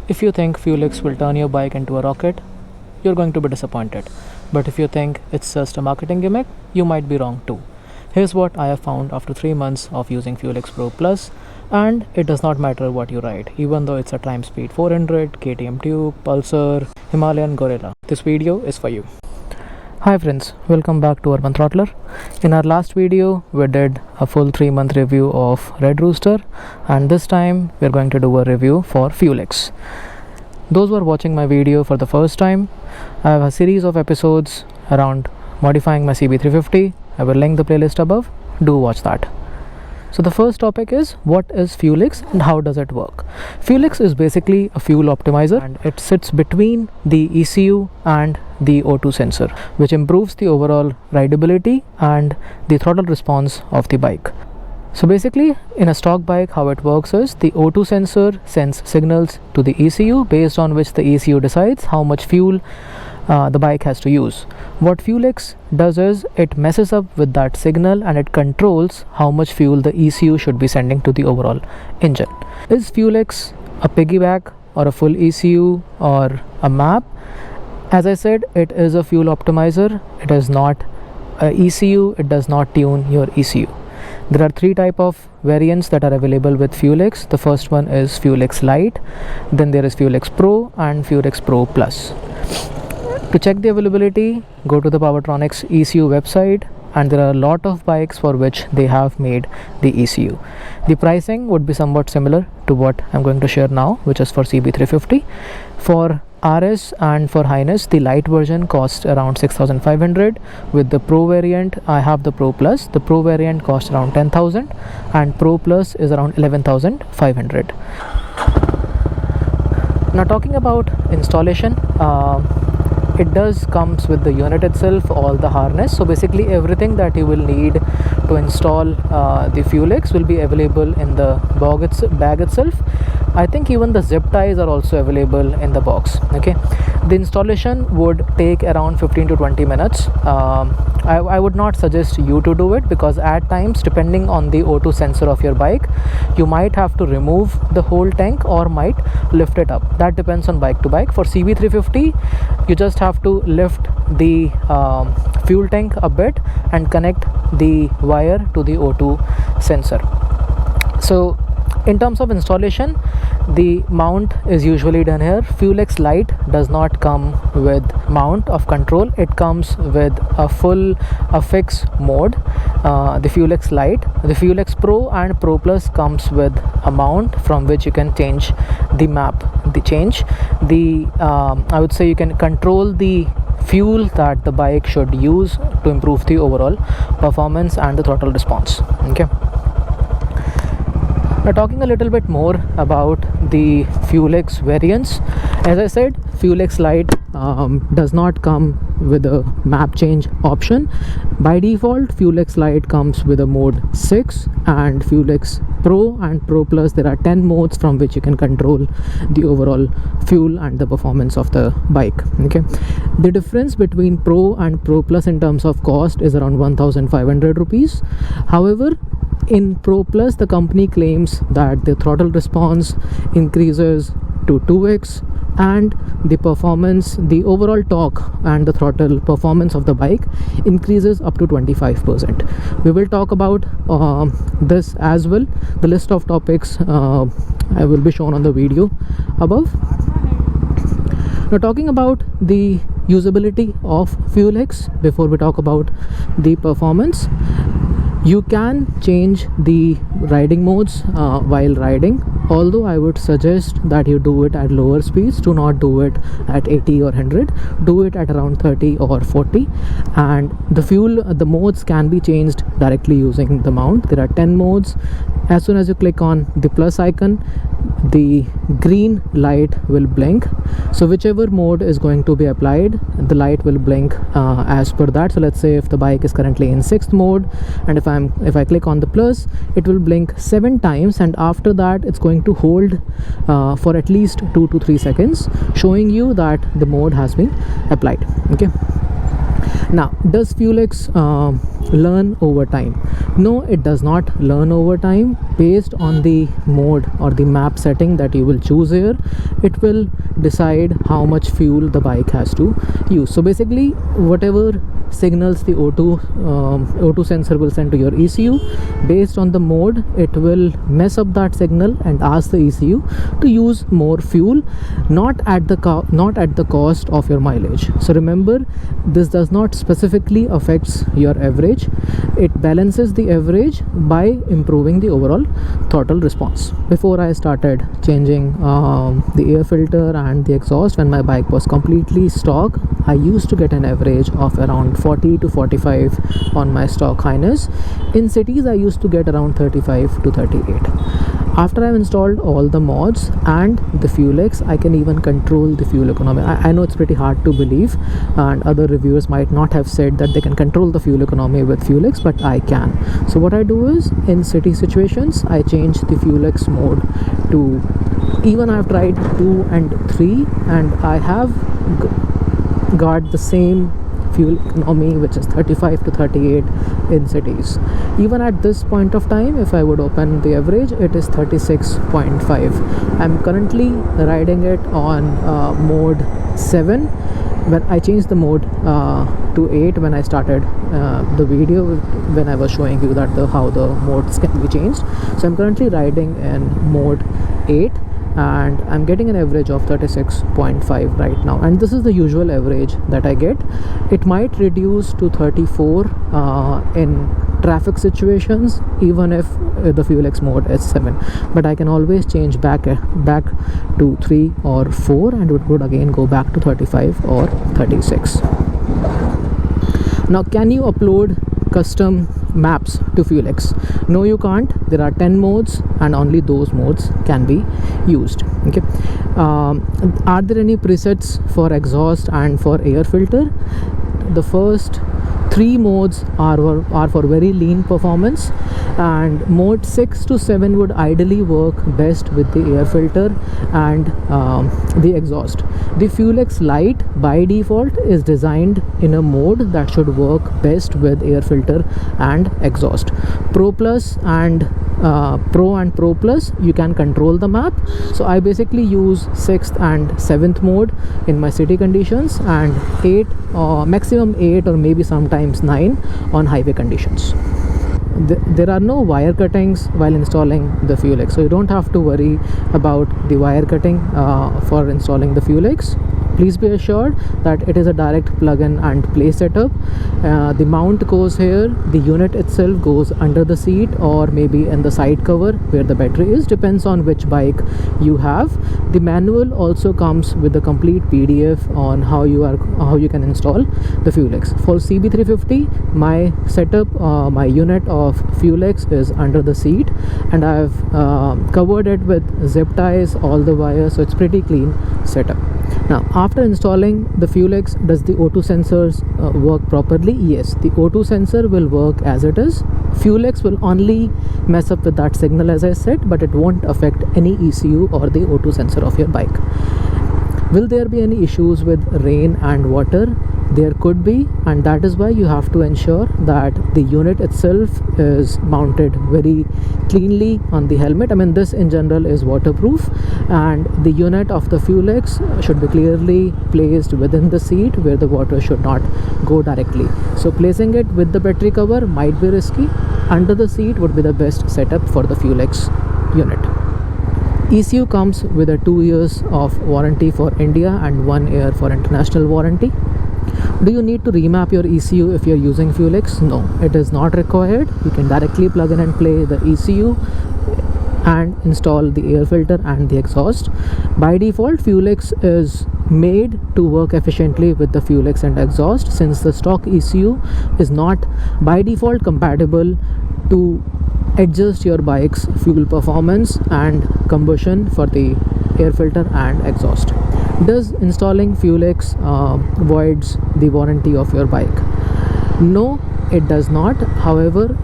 If you think FuelX will turn your bike into a rocket, you're going to be disappointed. But if you think it's just a marketing gimmick, you might be wrong too. Here's what I have found after 3 months of using FuelX ProPlus, and it does not matter what you ride, even though it's a Time Speed 400, KTM Tube, Pulsar, Himalayan Gorilla. This video is for you. Hi friends, welcome back to Urban Throttler. In our last video, we did a full 3-month review of Red Rooster, and this time we're going to do a review for FuelX. Those who are watching my video for the first time, I have a series of episodes around modifying my CB350. I will link the playlist above. Do watch that. So the first topic is, what is FuelX and how does it work? FuelX is basically a fuel optimizer, and it sits between the ECU and the O2 sensor, which improves the overall rideability and the throttle response of the bike. So basically, in a stock bike, how it works is the O2 sensor sends signals to the ECU, based on which the ECU decides how much fuel the bike has to use. What FuelX does is it messes up with that signal and it controls how much fuel the ECU should be sending to the overall engine. Is FuelX a piggyback or a full ECU or a map? As I said, it is a fuel optimizer. It is not a ECU. It does not tune your ECU. There are 3 types of variants that are available with FuelX. The first one is FuelX Lite, then there is FuelX Pro and FuelX Pro Plus. To check the availability, go to the Powertronics ECU website, and there are a lot of bikes for which they have made the ECU. The pricing would be somewhat similar to what I'm going to share now, which is for CB350. For RS and for Highness, the Lite version costs around 6,500. With the Pro variant, I have the Pro Plus. The Pro variant costs around 10,000 and Pro Plus is around 11,500. Now talking about installation, it does comes with the unit itself, all the harness. So basically everything that you will need to install the FuelX will be available in the bag itself. I think even the zip ties are also available in the box. Okay, the installation would take around 15 to 20 minutes. I would not suggest you to do it, because at times, depending on the O2 sensor of your bike, you might have to remove the whole tank or might lift it up. That depends on bike to bike. For CB350, you just have to lift the fuel tank a bit and connect the wire to the O2 sensor. So in terms of installation, the mount is usually done here. FuelX Lite does not come with mount of control. It comes with a fixed mode. The FuelX Lite, the FuelX Pro and Pro Plus comes with a mount from which you can change the map. I would say you can control the fuel that the bike should use to improve the overall performance and the throttle response. Okay. Now talking a little bit more about the FuelX variants. As I said, FuelX Lite does not come with a map change option. By default, FuelX Lite comes with a mode 6, and FuelX Pro and Pro Plus, there are 10 modes from which you can control the overall fuel and the performance of the bike. Okay, the difference between Pro and Pro Plus in terms of cost is around 1,500 rupees. However, in Pro Plus, the company claims that the throttle response increases to 2x, and the performance, the overall torque and the throttle performance of the bike increases up to 25%. We will talk about this as well. The list of topics I will be shown on the video above. Now talking about the usability of FuelX, before we talk about the performance, you can change the riding modes while riding, although I would suggest that you do it at lower speeds. Do not do it at 80 or 100. Do it at around 30 or 40. And the modes can be changed directly using the mount. There are 10 modes. As soon as you click on the plus icon, the green light will blink. So whichever mode is going to be applied, the light will blink as per that. So let's say if the bike is currently in 6th mode, and if I click on the plus, it will blink 7 times, and after that it's going to hold for at least 2 to 3 seconds, showing you that the mode has been applied. Okay. Now, does FuelX learn over time? No, it does not learn over time. Based on the mode or the map setting that you will choose here, it will decide how much fuel the bike has to use. So basically, whatever signals the O2 sensor will send to your ECU, based on the mode, it will mess up that signal and ask the ECU to use more fuel, not at the cost of your mileage. So remember, this does not specifically affects your average. It balances the average by improving the overall throttle response. Before I started changing the air filter and the exhaust, when my bike was completely stock, I used to get an average of around 40 to 45 on my stock highness. In cities, I used to get around 35 to 38. After I've installed all the mods and the FuelX, I can even control the fuel economy. I know it's pretty hard to believe, and other reviewers might not have said that they can control the fuel economy with FuelX, but I can. So what I do is, in city situations, I change the FuelX mode to, even I've tried 2 and 3, and I have got the same fuel economy, which is 35 to 38 in cities. Even at this point of time, if I would open the average, it is 36.5. I'm currently riding it on mode 7. When I changed the mode to 8 when I started the video, when I was showing you that how the modes can be changed. So I'm currently riding in mode 8, and I'm getting an average of 36.5 right now, and this is the usual average that I get. It might reduce to 34 in traffic situations, even if the FuelX mode is 7, but I can always change back to 3 or 4, and it would again go back to 35 or 36. Now, can you upload custom maps to FuelX? No, you can't. There are 10 modes, and only those modes can be used. Okay. Are there any presets for exhaust and for air filter? The first 3 modes are for very lean performance, and mode 6 to 7 would ideally work best with the air filter and the exhaust. The FuelX Lite by default is designed in a mode that should work best with air filter and exhaust. ProPlus and Pro and ProPlus, you can control the map. So I basically use 6th and 7th mode in my city conditions, and 8 maximum 8 or maybe sometimes 9 on highway conditions. There are no wire cuttings while installing the FuelX, so you don't have to worry about the wire cutting for installing the FuelX. Please be assured that it is a direct plug-in and play setup. The mount goes here, the unit itself goes under the seat or maybe in the side cover where the battery is, depends on which bike you have. The manual also comes with a complete PDF on how you can install the FuelX. For CB350, my setup, my unit of FuelX is under the seat, and I've covered it with zip ties, all the wires, so it's pretty clean setup. Now, after installing the FuelX, does the O2 sensors work properly? Yes, the O2 sensor will work as it is. FuelX will only mess up with that signal, as I said, but it won't affect any ECU or the O2 sensor of your bike. Will there be any issues with rain and water? There could be, and that is why you have to ensure that the unit itself is mounted very cleanly on the helmet. I mean, this in general is waterproof, and the unit of the FuelX should be clearly placed within the seat where the water should not go directly. So placing it with the battery cover might be risky. Under the seat would be the best setup for the FuelX unit. ECU comes with a 2 years of warranty for India and 1 year for international warranty. Do you need to remap your ECU if you're using FuelX? No, it is not required. You can directly plug in and play the ECU and install the air filter and the exhaust. By default, FuelX is made to work efficiently with the FuelX and exhaust, since the stock ECU is not by default compatible to adjust your bike's fuel performance and combustion for the air filter and exhaust. Does installing FuelX voids the warranty of your bike? No, it does not. However,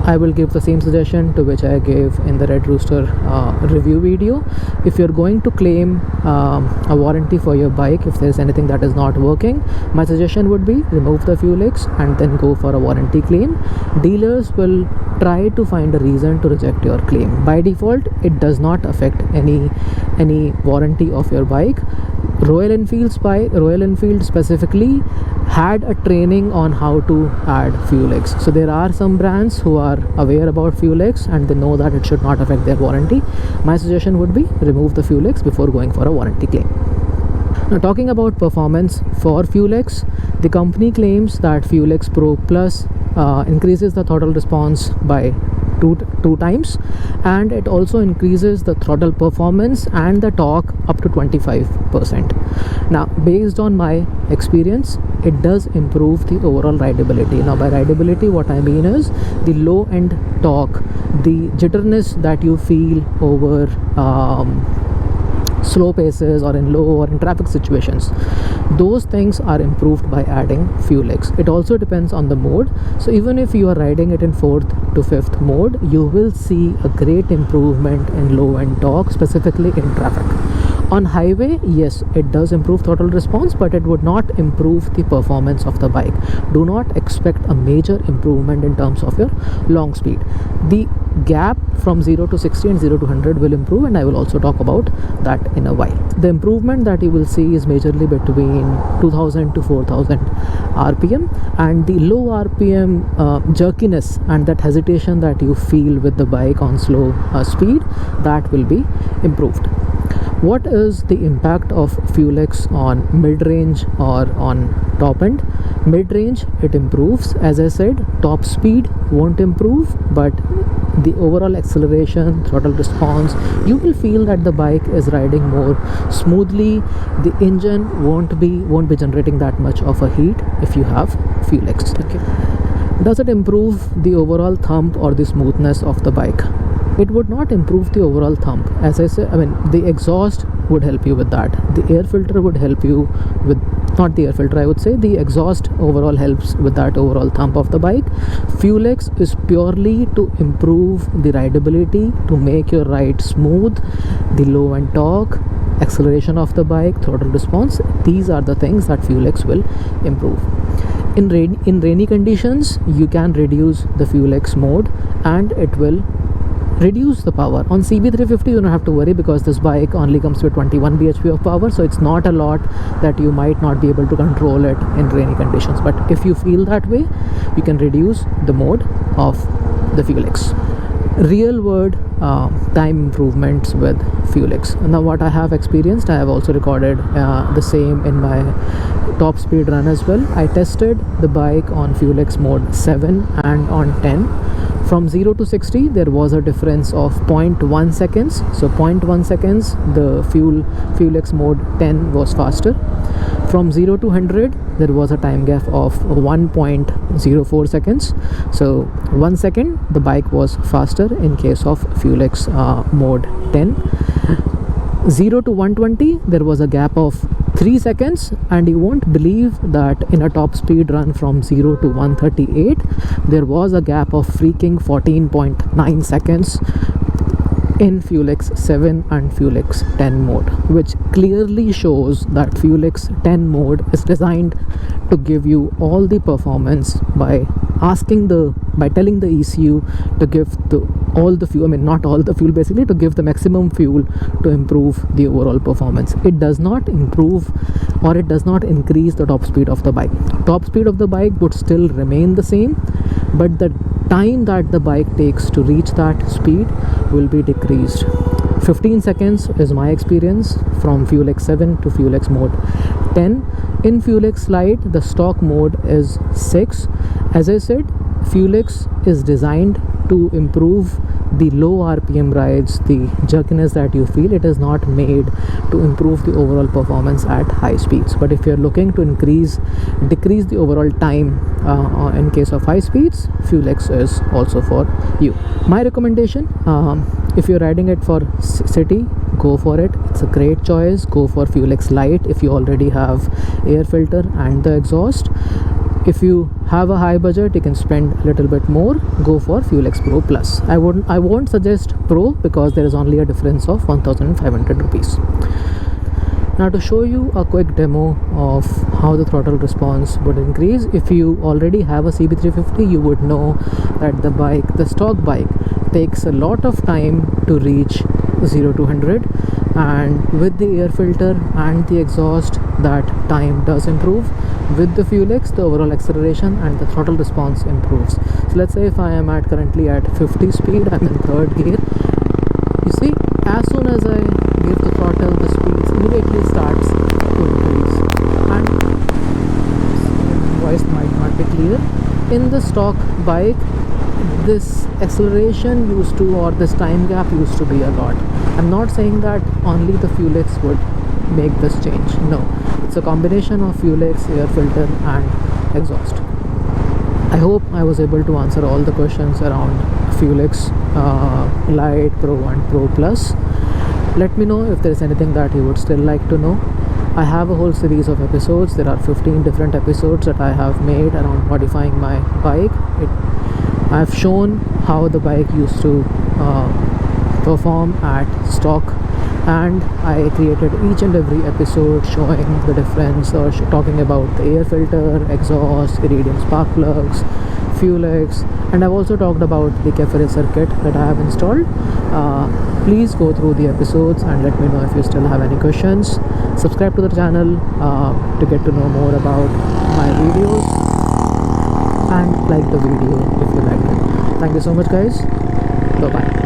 I will give the same suggestion to which I gave in the Red Rooster review video. If you're going to claim a warranty for your bike, if there's anything that is not working, my suggestion would be remove the FuelX and then go for a warranty claim. Dealers will try to find a reason to reject your claim. By default, it does not affect any warranty of your bike. Royal Enfield specifically had a training on how to add FuelX. So there are some brands who are aware about FuelX and they know that it should not affect their warranty. My suggestion would be remove the FuelX before going for a warranty claim. Now, talking about performance for FuelX, the company claims that FuelX ProPlus increases the throttle response by two times, and it also increases the throttle performance and the torque up to 25%. Now, based on my experience, it does improve the overall rideability. Now, by rideability, what I mean is the low end torque, the jitteriness that you feel over slow paces or in low or in traffic situations, those things are improved by adding FuelX. It also depends on the mode. So even if you are riding it in 4th to 5th mode, you will see a great improvement in low end torque, specifically in traffic. On highway, yes, it does improve throttle response, but it would not improve the performance of the bike. Do not expect a major improvement in terms of your long speed. The gap from 0 to 60 and 0 to 100 will improve, and I will also talk about that in a while. The improvement that you will see is majorly between 2000 to 4000 RPM, and the low RPM jerkiness and that hesitation that you feel with the bike on slow speed, that will be improved. What is the impact of FuelX on mid-range or on top end? Mid-range, it improves. As I said, top speed won't improve, but the overall acceleration, throttle response, you will feel that the bike is riding more smoothly. The engine won't be generating that much of a heat if you have FuelX. Okay. Does it improve the overall thump or the smoothness of the bike? It would not improve the overall thump. As I said, the exhaust would help you with that. The air filter would help you with, not the air filter, I would say the exhaust overall helps with that overall thump of the bike. FuelX is purely to improve the rideability, to make your ride smooth, the low end torque, acceleration of the bike, throttle response. These are the things that FuelX will improve. In rainy conditions, you can reduce the FuelX mode and it will reduce the power. On CB350 you don't have to worry because this bike only comes with 21 bhp of power, so it's not a lot that you might not be able to control it in rainy conditions. But if you feel that way, you can reduce the mode of the FuelX. Real world time improvements with FuelX. Now, what I have experienced, I have also recorded the same in my top speed run as well. I tested the bike on FuelX mode 7 and on 10. From 0 to 60 there was a difference of 0.1 seconds. So 0.1 seconds, the FuelX mode 10 was faster. From 0 to 100 there was a time gap of 1.04 seconds. So 1 second the bike was faster in case of FuelX mode 10. 0 to 120 there was a gap of 3 seconds, and you won't believe that in a top speed run from 0 to 138 there was a gap of freaking 14.9 seconds in FuelX 7 and FuelX 10 mode, which clearly shows that FuelX 10 mode is designed to give you all the performance by telling the ECU to give all the fuel, not all the fuel, basically to give the maximum fuel to improve the overall performance. It does not improve or it does not increase the top speed of the bike. Top speed of the bike would still remain the same, but the time that the bike takes to reach that speed will be decreased. 15 seconds is my experience from FuelX 7 to FuelX mode 10. In FuelX Lite, the stock mode is 6. As I said, FuelX is designed to improve the low RPM rides, the jerkiness that you feel. It is not made to improve the overall performance at high speeds. But if you're looking to decrease the overall time in case of high speeds, FuelX is also for you. My recommendation, if you're riding it for city, go for it. It's a great choice. Go for FuelX Lite if you already have air filter and the exhaust. If you have a high budget, you can spend a little bit more, go for FuelX Pro Plus. I won't suggest Pro because there is only a difference of 1500 rupees. Now to show you a quick demo of how the throttle response would increase, if you already have a CB350, you would know that the stock bike takes a lot of time to reach 0 to 100, and with the air filter and the exhaust, that time does improve. With the FuelX, the overall acceleration and the throttle response improves. So let's say if I am currently at 50 speed, I'm in third gear. You see, as soon as I give the throttle, the speed immediately starts to increase. And voice might not be clear. In the stock bike, this acceleration used to, or this time gap used to be a lot. I'm not saying that only the FuelX would make this change. No, it's a combination of FuelX, air filter and exhaust. I hope I was able to answer all the questions around FuelX Lite, Pro and Pro Plus. Let me know if there is anything that you would still like to know. I have a whole series of episodes. There are 15 different episodes that I have made around modifying my bike. I've shown how the bike used to perform at stock, and I created each and every episode showing the difference, or talking about the air filter, exhaust, iridium spark plugs, FuelX, and I've also talked about the cafe circuit that I have installed. Please go through the episodes and let me know if you still have any questions. Subscribe to the channel to get to know more about my videos, and like the video if you liked it. Thank you so much guys. Bye bye.